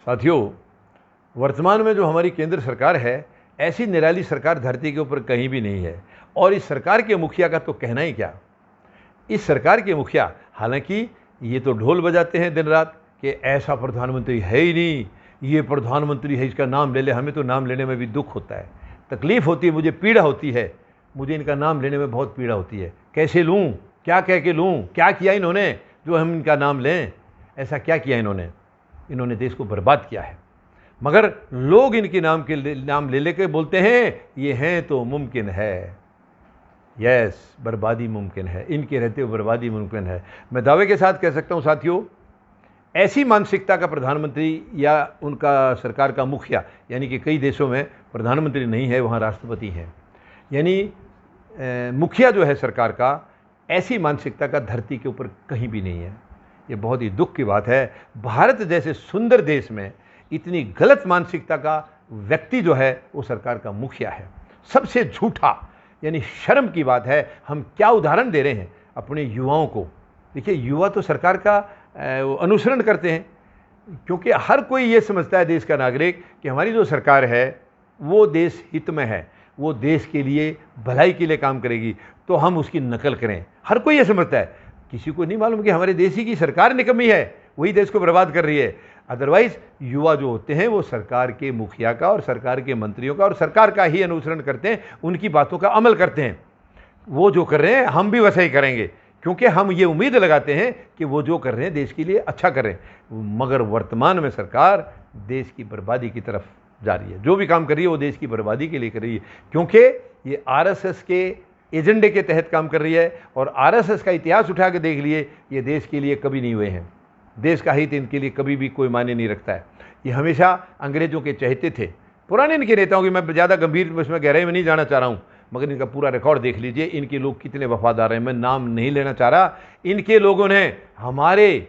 साथियों, वर्तमान में जो हमारी केंद्र सरकार है, ऐसी निराली सरकार धरती के ऊपर कहीं भी नहीं है। और इस सरकार के मुखिया का तो कहना ही क्या। इस सरकार के मुखिया, हालांकि ये तो ढोल बजाते हैं दिन रात कि ऐसा प्रधानमंत्री है ही नहीं, ये प्रधानमंत्री है, इसका नाम ले ले। हमें तो नाम लेने में भी दुख होता है, तकलीफ होती है, मुझे पीड़ा होती है। मुझे इनका नाम लेने में बहुत पीड़ा होती है। कैसे लूँ, क्या कह के लूँ, क्या किया इन्होंने जो हम इनका नाम लें। ऐसा क्या किया इन्होंने? इन्होंने देश को बर्बाद किया है। मगर लोग इनके नाम ले लेके बोलते हैं ये हैं तो मुमकिन है। यस, बर्बादी मुमकिन है, इनके रहते हुए बर्बादी मुमकिन है। मैं दावे के साथ कह सकता हूं साथियों, ऐसी मानसिकता का प्रधानमंत्री या उनका सरकार का मुखिया, यानी कि कई देशों में प्रधानमंत्री नहीं है, वहाँ राष्ट्रपति हैं, यानी मुखिया जो है सरकार का, ऐसी मानसिकता का धरती के ऊपर कहीं भी नहीं है। ये बहुत ही दुख की बात है। भारत जैसे सुंदर देश में इतनी गलत मानसिकता का व्यक्ति जो है वो सरकार का मुखिया है। सबसे झूठा, यानी शर्म की बात है। हम क्या उदाहरण दे रहे हैं अपने युवाओं को। देखिए, युवा तो सरकार का अनुसरण करते हैं, क्योंकि हर कोई ये समझता है, देश का नागरिक, कि हमारी जो सरकार है वो देश हित में है, वो देश के लिए भलाई के लिए काम करेगी, तो हम उसकी नकल करें। हर कोई ये समझता है। किसी को नहीं मालूम कि हमारे देश ही की सरकार निकम्मी है, वही देश को बर्बाद कर रही है। अदरवाइज युवा जो होते हैं वो सरकार के मुखिया का और सरकार के मंत्रियों का और सरकार का ही अनुसरण करते हैं, उनकी बातों का अमल करते हैं। वो जो कर रहे हैं हम भी वैसा ही करेंगे, क्योंकि हम ये उम्मीद लगाते हैं कि वो जो कर रहे हैं देश के लिए अच्छा करें। मगर वर्तमान में सरकार देश की बर्बादी की तरफ जा रही है। जो भी काम कर रही है वो देश की बर्बादी के लिए कर रही है, क्योंकि ये आरएसएस के एजेंडे के तहत काम कर रही है। और आरएसएस का इतिहास उठा के देख लिए, ये देश के लिए कभी नहीं हुए हैं। देश का हित इनके लिए कभी भी कोई मायने नहीं रखता है। ये हमेशा अंग्रेजों के चहेते थे। पुराने इनके नेताओं की मैं ज़्यादा गंभीर इसमें गहराई में नहीं जाना चाह रहा हूँ, मगर इनका पूरा रिकॉर्ड देख लीजिए, इनके लोग कितने वफादार हैं। मैं नाम नहीं लेना चाह रहा। इनके लोगों ने हमारे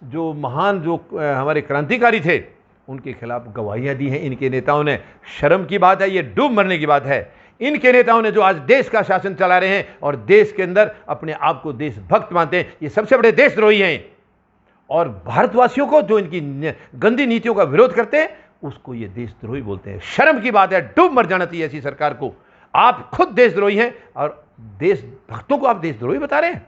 जो महान हमारे क्रांतिकारी थे उनके खिलाफ गवाहियाँ दी हैं इनके नेताओं ने। शर्म की बात है, ये डूब मरने की बात है। इनके नेताओं ने जो आज देश का शासन चला रहे हैं और देश के अंदर अपने आप को देशभक्त मानते हैं, ये सबसे बड़े देशद्रोही हैं। और भारतवासियों को जो इनकी गंदी नीतियों का विरोध करते हैं उसको ये देशद्रोही बोलते हैं। शर्म की बात है, डूब मर जाना चाहिए ऐसी सरकार को। आप खुद देशद्रोही हैं और देशभक्तों को आप देशद्रोही बता रहे हैं,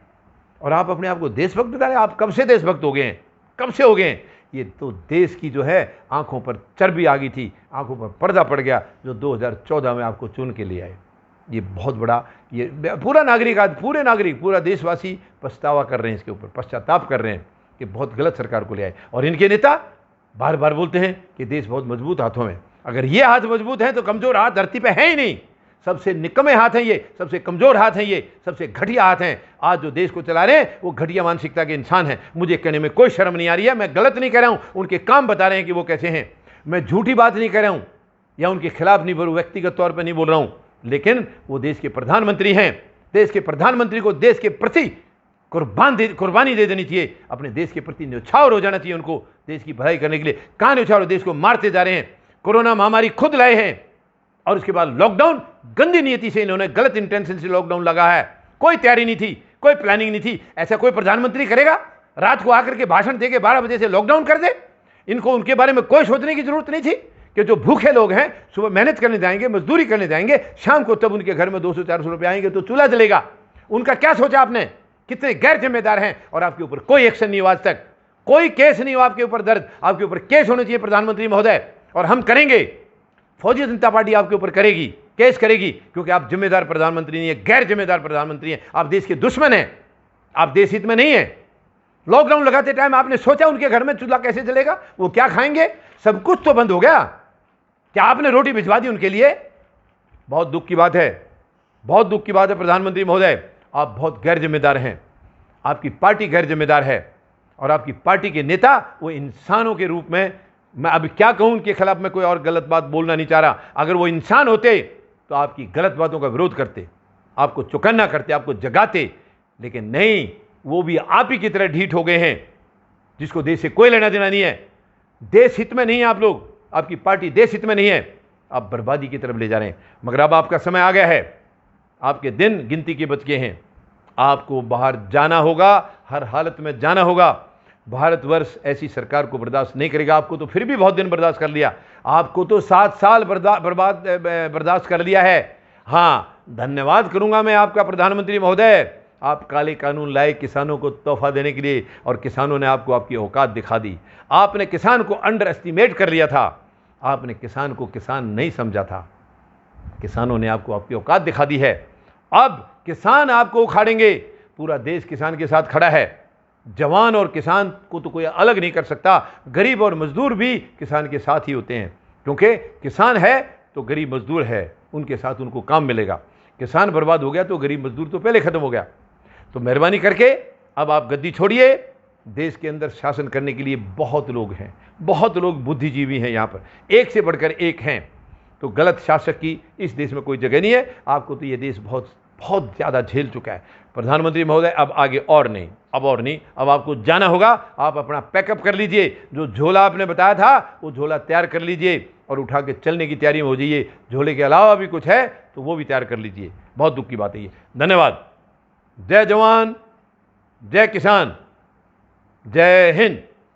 और आप अपने आप को देशभक्त बता रहे हैं। आप कब से देशभक्त हो गए हैं? कब से हो गए हैं? ये तो देश की जो है आंखों पर चर्बी आ गई थी, आंखों पर पर्दा पड़ गया, जो 2014 में आपको चुन के लिए आए। ये बहुत बड़ा, ये पूरा नागरिक, पूरा देशवासी पछतावा कर रहे हैं, इसके ऊपर पश्चाताप कर रहे हैं कि बहुत गलत सरकार को ले आए। और इनके नेता बार बार बोलते हैं कि देश बहुत मजबूत हाथों में। अगर ये हाथ मजबूत हैं तो कमजोर हाथ धरती पे है ही नहीं। सबसे निकम्मे हाथ हैं ये, सबसे कमजोर हाथ हैं ये, सबसे घटिया हाथ हैं। आज जो देश को चला रहे हैं वो घटिया मानसिकता के इंसान हैं। मुझे कहने में कोई शर्म नहीं आ रही है। मैं गलत नहीं कह रहा हूं, उनके काम बता रहे हैं कि वो कैसे हैं। मैं झूठी बात नहीं कह रहा हूं या उनके खिलाफ नहीं बोल, व्यक्तिगत तौर पर नहीं बोल रहा हूं, लेकिन वो देश के प्रधानमंत्री हैं। देश के प्रधानमंत्री को देश के प्रति कुर्बानी दे देनी चाहिए। अपने देश के प्रति न्यौछावर हो जाना चाहिए उनको, देश की भलाई करने के लिए। कहां न्यौछावर? देश को मारते जा रहे हैं। कोरोना महामारी खुद लाए हैं, और उसके बाद लॉकडाउन गंदी नीति से, इन्होंने गलत इंटेंशन से लॉकडाउन लगा है। कोई तैयारी नहीं थी, कोई प्लानिंग नहीं थी। ऐसा कोई प्रधानमंत्री करेगा? रात को आकर के भाषण देके 12 बजे से लॉकडाउन कर दे? इनको उनके बारे में कोई सोचने की जरूरत नहीं थी कि जो भूखे लोग हैं सुबह मेहनत करने जाएंगे, मजदूरी करने जाएंगे, शाम को तब उनके घर में 200-400 रुपये आएंगे तो चूल्हा जलेगा। उनका क्या सोचा आपने? कितने गैर जिम्मेदार हैं। और आपके ऊपर कोई एक्शन नहीं हुआ आज तक, कोई केस नहीं हुआ आपके ऊपर दर्ज। आपके ऊपर केस होने चाहिए प्रधानमंत्री महोदय, और हम करेंगे। फौजी जनता पार्टी आपके ऊपर करेगी, केस करेगी, क्योंकि आप जिम्मेदार प्रधानमंत्री नहीं है, गैर जिम्मेदार प्रधानमंत्री हैं। आप देश के दुश्मन हैं, आप देश हित में नहीं है। लॉकडाउन लगाते टाइम आपने सोचा उनके घर में चूल्हा कैसे जलेगा, वो क्या खाएंगे? सब कुछ तो बंद हो गया। क्या आपने रोटी भिजवा दी उनके लिए? बहुत दुख की बात है, बहुत दुख की बात है प्रधानमंत्री महोदय। आप बहुत गैर जिम्मेदार हैं, आपकी पार्टी गैर जिम्मेदार है, और आपकी पार्टी के नेता वो इंसानों के रूप में, मैं अब क्या कहूं उनके खिलाफ, मैं कोई और गलत बात बोलना नहीं चाह रहा। अगर वो इंसान होते तो आपकी गलत बातों का विरोध करते, आपको चौकन्ना करते, आपको जगाते, लेकिन नहीं, वो भी आप ही की तरह ढीठ हो गए हैं, जिसको देश से कोई लेना देना नहीं है। देश हित में नहीं है आप लोग, आपकी पार्टी देश हित में नहीं है, आप बर्बादी की तरफ ले जा रहे हैं। मगर अब आपका समय आ गया है, आपके दिन गिनती के बच गए हैं। आपको बाहर जाना होगा, हर हालत में जाना होगा। भारतवर्ष ऐसी सरकार को बर्दाश्त नहीं करेगा। आपको तो फिर भी बहुत दिन बर्दाश्त कर लिया, आपको तो 7 साल बर्दाश्त कर लिया है। हाँ, धन्यवाद करूंगा मैं आपका प्रधानमंत्री महोदय, आप काले कानून लाए किसानों को तोहफा देने के लिए, और किसानों ने आपको आपकी औकात दिखा दी। आपने किसान को अंडर एस्टिमेट कर लिया था, आपने किसान को किसान नहीं समझा था। किसानों ने आपको आपकी औकात दिखा दी है। अब किसान आपको उखाड़ेंगे। पूरा देश किसान के साथ खड़ा है। जवान और किसान को तो कोई अलग नहीं कर सकता, गरीब और मजदूर भी किसान के साथ ही होते हैं, क्योंकि किसान है तो गरीब मजदूर है, उनके साथ उनको काम मिलेगा। किसान बर्बाद हो गया तो गरीब मजदूर तो पहले खत्म हो गया। तो मेहरबानी करके अब आप गद्दी छोड़िए। देश के अंदर शासन करने के लिए बहुत लोग हैं, बहुत लोग बुद्धिजीवी हैं, यहाँ पर एक से बढ़कर एक हैं। तो गलत शासक की इस देश में कोई जगह नहीं है। आपको तो ये देश बहुत बहुत ज़्यादा झेल चुका है। प्रधानमंत्री महोदय, अब आगे और नहीं, अब आपको जाना होगा। आप अपना पैकअप कर लीजिए, जो झोला आपने बताया था वो झोला तैयार कर लीजिए और उठा के चलने की तैयारी में हो जाइए। झोले के अलावा भी कुछ है तो वो भी तैयार कर लीजिए। बहुत दुख की बात है ये। धन्यवाद। जय जवान, जय किसान, जय हिंद।